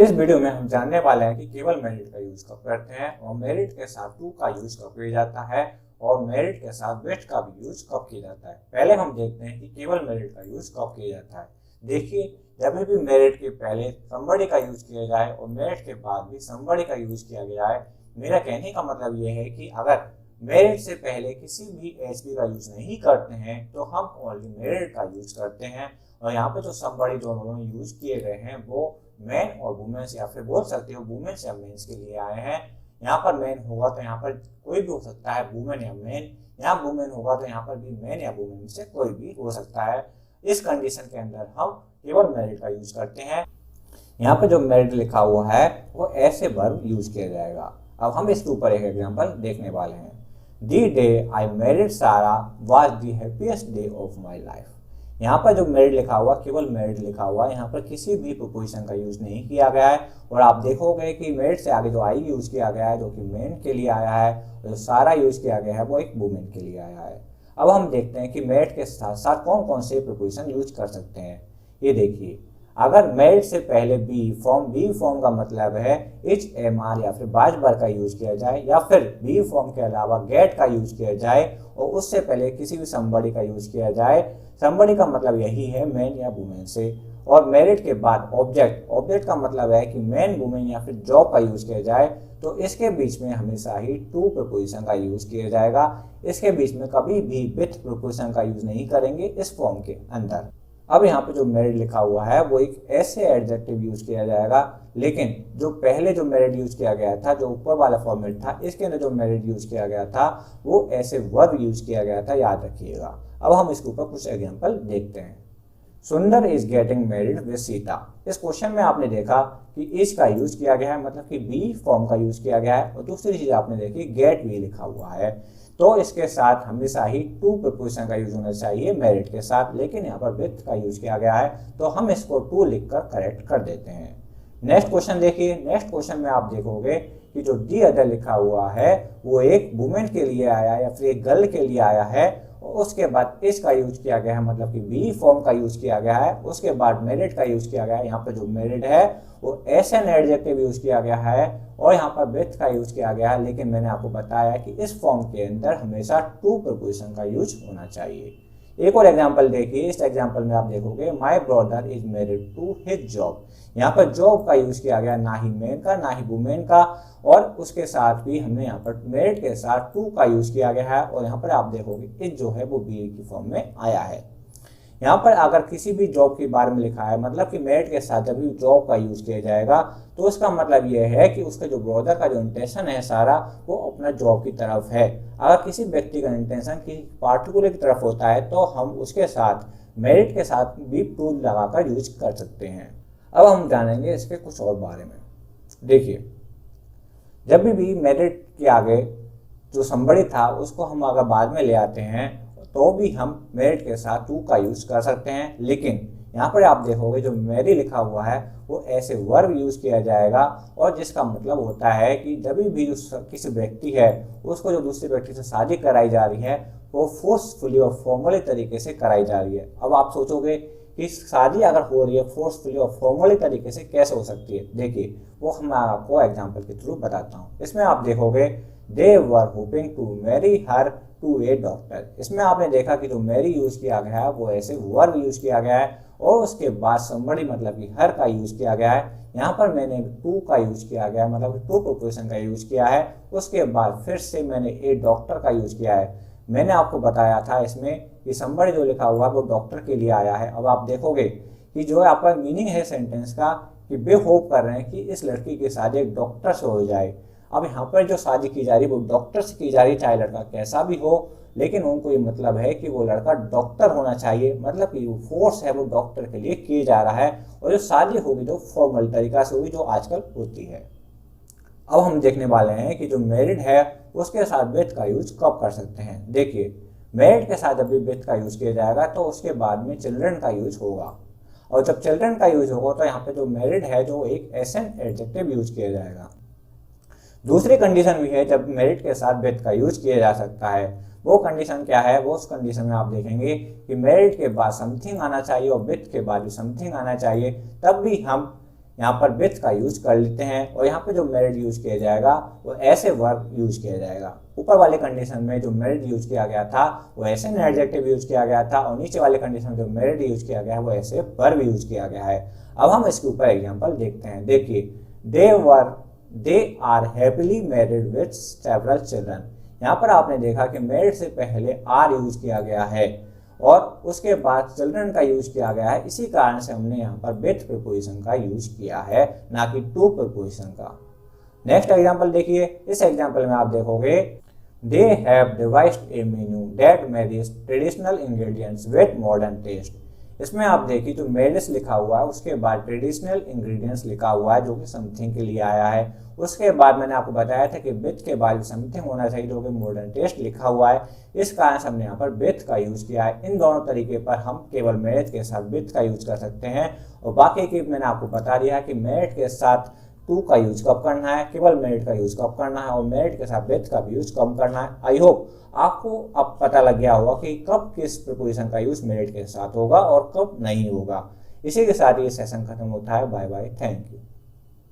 इस वीडियो में हम जानने वाले हैं कि केवल मेरिट का यूज कब करते हैं और मेरिट के साथ टू का यूज कब किया जाता है और मेरिट के साथ विथ का भी यूज कब किया जाता है। पहले हम देखते हैं कि केवल मेरिट का यूज कब किया जाता है। देखिए, जब भी मेरिट के पहले somebody का यूज किया जाए और मेरिट के बाद भी somebody का यूज किया गया है, मेरा कहने का मतलब यह है कि अगर मेरिट से पहले किसी भी एचपी का यूज नहीं करते हैं तो हम ओनली मेरिट का यूज करते हैं। और यहाँ पे जो somebody दोनों यूज किए गए हैं वो मैन और वुमेन्स या फिर बोल सकते हो वुमेन्स या मेंस के लिए आए हैं। यहाँ पर मैन होगा तो यहाँ पर कोई भी हो सकता है, वुमेन या मैन। यहाँ वुमेन होगा तो यहाँ पर भी मैन या वुमेन से कोई भी हो सकता है। इस कंडीशन के अंदर हम केवल मेरिट का यूज करते हैं। यहाँ पर जो मेरिट लिखा हुआ है वो ऐसे वर्ब यूज किया जाएगा। अब हम इसके ऊपर एक एग्जाम्पल देखने वाले हैं। The day I married Sarah was the happiest day of my life। यहाँ पर जो मेरिट लिखा हुआ केवल मेरिट लिखा हुआ, यहाँ पर किसी भी प्रीपोजिशन का यूज नहीं किया गया है। और आप देखोगे कि मेरिट से आगे जो आई यूज किया गया है जो कि मेन के लिए आया है, और जो सारा यूज किया गया है वो एक वुमेन के लिए आया है। अब हम देखते हैं कि मेरिट के साथ साथ कौन कौन से प्रीपोजिशन यूज कर सकते हैं। ये देखिए, अगर मेरिट से पहले बी फॉर्म का मतलब है इच एम आर या फिर बाज बार का यूज किया जाए, या फिर बी फॉर्म के अलावा गेट का यूज किया जाए और उससे पहले किसी भी somebody का यूज किया जाए। somebody का मतलब यही है मैन या वुमेन से। और मेरिट के बाद ऑब्जेक्ट का मतलब है कि मैन वुमेन या फिर जॉब का यूज किया जाए, तो इसके बीच में हमेशा ही टू प्रीपोजिशन का यूज किया जाएगा। इसके बीच में कभी भी विथ प्रीपोजिशन का यूज नहीं करेंगे इस फॉर्म के अंदर। अब यहाँ पे जो मेरिट लिखा हुआ है वो एक ऐसे एडजेक्टिव यूज किया जाएगा, लेकिन जो पहले जो मेरिट यूज किया गया था, जो ऊपर वाला फॉर्मेट था, इसके अंदर जो मेरिट यूज किया गया था वो ऐसे वर्ब यूज किया गया था, याद रखिएगा। अब हम इसके ऊपर कुछ एग्जांपल देखते हैं। सुंदर is getting married with Sita. इस क्वेश्चन में आपने देखा कि इज का यूज किया गया है, मतलब कि बी फॉर्म का यूज किया गया है। और दूसरी चीज आपने देखी गेट भी लिखा हुआ है, तो इसके साथ हमेशा ही टू प्रीपोजिशन का यूज होना चाहिए मेरिट के साथ, लेकिन यहाँ पर विथ का यूज किया गया है तो हम इसको टू लिखकर करेक्ट कर देते हैं। नेक्स्ट क्वेश्चन देखिए। नेक्स्ट क्वेश्चन में आप देखोगे कि जो दी अदर लिखा हुआ है वो एक वुमेन के लिए आया है या फिर एक गर्ल के लिए आया है। और उसके बाद इस का यूज किया गया है, मतलब कि बी फॉर्म का यूज किया गया है। उसके बाद मेरिट का यूज किया गया है। यहाँ पर जो मेरिट है वो एस एन एडजेक्टिव यूज किया गया है और यहाँ पर विथ का यूज किया गया है, लेकिन मैंने आपको बताया कि इस फॉर्म के अंदर हमेशा टू प्रीपोजिशन का यूज होना चाहिए। एक और एग्जांपल देखिए। इस एग्जांपल में आप देखोगे my brother is married to his job. यहाँ पर जॉब का यूज किया गया, ना ही मैन का ना ही वुमेन का, और उसके साथ भी हमने यहाँ पर मेरिट के साथ टू का यूज किया गया है। और यहाँ पर आप देखोगे इज जो है वो बी की फॉर्म में आया है। यहाँ पर अगर किसी भी जॉब के बारे में लिखा है, मतलब कि मेरिट के साथ जब भी जॉब का यूज किया जाएगा, तो उसका मतलब ये है कि उसका जो ब्रदर का जो इंटेंशन है सारा वो अपना जॉब की तरफ है। अगर किसी व्यक्ति का इंटेंशन किसी पार्टिकुलर की तरफ होता है तो हम उसके साथ मेरिट के साथ भी टू लगाकर यूज कर सकते हैं। अब हम जानेंगे इसके कुछ और बारे में। देखिए, जब भी मेरिट के आगे जो somebody था उसको हम अगर बाद में ले आते हैं तो भी हम मेरिट के साथ टू का यूज कर सकते हैं, लेकिन यहाँ पर आप देखोगे जो मेरी लिखा हुआ है वो ऐसे वर्ब यूज किया जाएगा, और जिसका मतलब होता है कि जब भी किसी व्यक्ति है उसको जो दूसरे व्यक्ति से शादी कराई जा रही है वो फोर्सफुली और फॉर्मली तरीके से कराई जा रही है। अब आप सोचोगे कि शादी अगर हो रही है फोर्सफुली और फॉर्मली तरीके से कैसे हो सकती है। देखिए, वो मैं आपको एग्जाम्पल के थ्रू बताता हूँ। इसमें आप देखोगे they were hoping to marry her to a doctor. इसमें आपने देखा कि जो मैरी यूज किया गया है वो ऐसे वर्ब यूज किया गया है और उसके बाद somebody मतलब कि हर का यूज किया गया है। यहाँ पर मैंने टू का यूज किया गया है, मतलब टू प्रीपोजिशन का यूज किया है। उसके बाद फिर से मैंने ए डॉक्टर का यूज किया है। मैंने आपको बताया था इसमें कि somebody जो लिखा हुआ है वो डॉक्टर के लिए आया है। अब आप देखोगे कि जो यहाँ पर मीनिंग है सेंटेंस का कि वे होप कर रहे हैं कि इस लड़की की शादी एक डॉक्टर से हो जाए। अब यहाँ पर जो शादी की जा रही है वो डॉक्टर से की जा रही है, चाहे लड़का कैसा भी हो, लेकिन उनको ये मतलब है कि वो लड़का डॉक्टर होना चाहिए, मतलब कि वो फोर्स है वो डॉक्टर के लिए किया जा रहा है। और जो शादी होगी जो फॉर्मल तरीका से होगी जो आजकल होती है। अब हम देखने वाले हैं कि जो मेरिड है उसके साथ विथ का यूज कब कर सकते हैं। देखिए, मेरिड के साथ जब भी विथ का यूज किया जाएगा तो उसके बाद में चिल्ड्रन का यूज होगा, और जब चिल्ड्रन का यूज होगा तो यहाँ पे जो मेरिड है जो एक एसन एडजेक्टिव यूज किया जाएगा। दूसरी कंडीशन भी है जब मेरिट के साथ विथ का यूज किया जा सकता है। वो कंडीशन क्या है, वो उस कंडीशन में आप देखेंगे कि मेरिट के बाद समथिंग आना चाहिए और विथ के बाद भी समथिंग आना चाहिए, तब भी हम यहाँ पर विथ का यूज कर लेते हैं और यहाँ पे जो मेरिट यूज किया जाएगा वो ऐसे वर्ब यूज किया जाएगा। ऊपर वाले कंडीशन में जो मेरिट यूज किया गया था वो ऐसे एडजेक्टिव यूज किया गया था और नीचे वाले कंडीशन में जो मेरिट यूज किया गया है वो ऐसे वर्ब यूज किया गया है। अब हम इसके ऊपर एग्जांपल देखते हैं। देखिए, they are happily married with several children. यहाँ पर आपने देखा कि मैरिड से पहले आर यूज किया गया है और उसके बाद चिल्ड्रन का यूज किया गया है। इसी कारण से हमने यहाँ पर विथ प्रीपोजिशन का यूज किया है, ना कि टू प्रीपोजिशन का। नेक्स्ट एग्जांपल देखिए। इस एग्जांपल में आप देखोगे they have devised a menu that marries traditional ingredients with modern taste. इसमें आप देखिए जो मेरिज लिखा हुआ है उसके बाद ट्रेडिशनल इंग्रेडिएंट्स लिखा हुआ है जो कि समथिंग के लिए आया है। उसके बाद मैंने आपको बताया था कि विथ के बाद समथिंग होना चाहिए जो कि मॉडर्न टेस्ट लिखा हुआ है। इस कारण से हमने यहाँ पर विथ का यूज किया है। इन दोनों तरीके पर हम केवल मेरिट के साथ विथ का यूज कर सकते हैं और बाकी की मैंने आपको बता दिया कि मेरिट के साथ टू का यूज कब करना है, केवल मेरिट का यूज कब करना है और मेरिट के साथ विथ का भी यूज कब करना है। आई होप आपको अब पता लग गया होगा कि कब किस प्रीपोजिशन का यूज मेरिट के साथ होगा और कब नहीं होगा। इसी के साथ ये सेशन खत्म होता है। Bye bye, thank you.